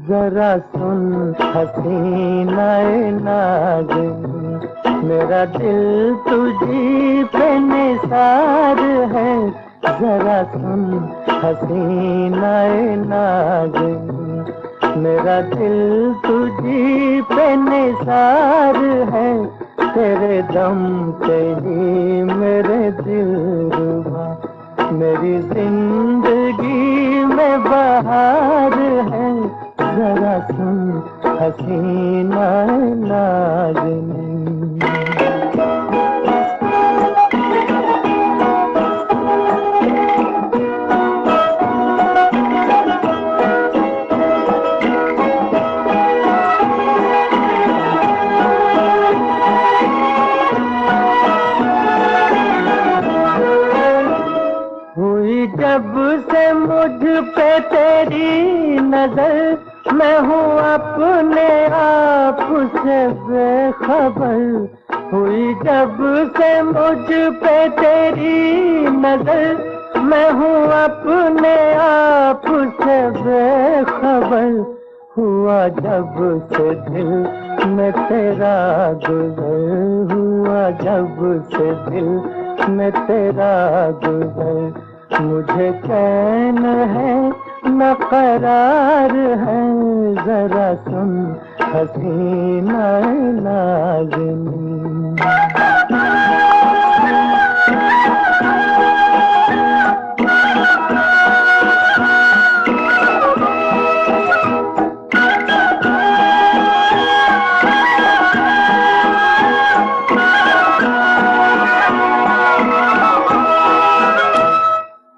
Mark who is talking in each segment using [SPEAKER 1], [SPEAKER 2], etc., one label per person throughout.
[SPEAKER 1] जरा सुन हसीनाए नाज़िन, मेरा दिल तुझी पे निसार है। जरा सुन हसीनाए नाज़िन, मेरा दिल तुझी पे निसार है। तेरे दम से ही मेरे दिल रुबा, मेरी जिंदगी में बहार है। जरा सुन हसीना नाज़िन। हुई जब से मुझ पे तेरी नजर, मैं हूँ अपने आप से बेखबर। हुई जब से मुझ पे तेरी नजर, मैं हूँ अपने आप से बेखबर। हुआ जब से दिल में तेरा गुजर, हुआ जब से दिल में तेरा गुजर। मुझे चैन है न करार है। जरा सुन हसीना नाज़िन।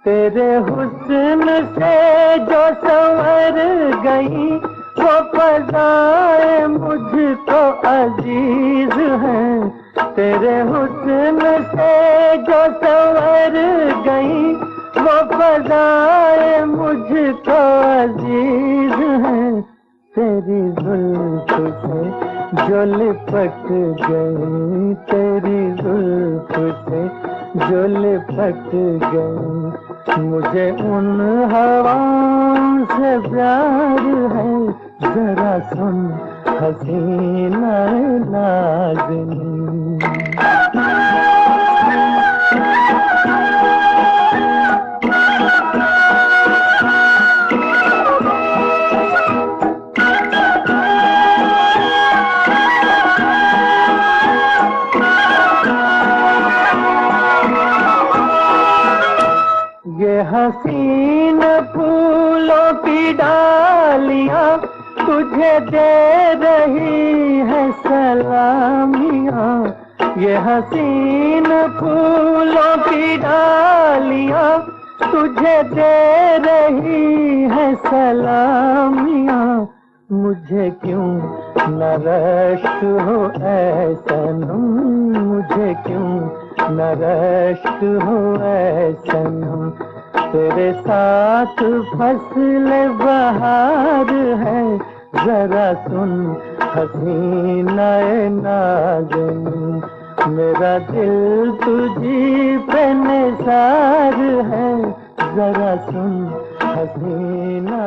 [SPEAKER 1] तेरे हुस्न से जो संवर गई, वो फ़ज़ाएं मुझको अजीज हैं। तेरे हुस्न से जो संवर गई, वो फ़ज़ाएं मुझको अजीज हैं। तेरी जुल्फ़ से जो लिपट गई, तेरी जुल्फ़ से जो लिपट गई, मुझे उन हवाओं से प्यार है। जरा सुन हसीना नाज़िन। ये हसीन फूलों की डालियां तुझे दे रही है सलामियां। ये हसीन फूलों की डालियां तुझे दे रही है सलामियां। मुझे क्यों न रश्क हो ऐ सनम, मुझे क्यों न रश्क हो ऐ सनम। तेरे साथ फसल बहार है। जरा सुन हसीना नाज़िन, मेरा दिल तुझी पे निसार है। जरा सुन हसीना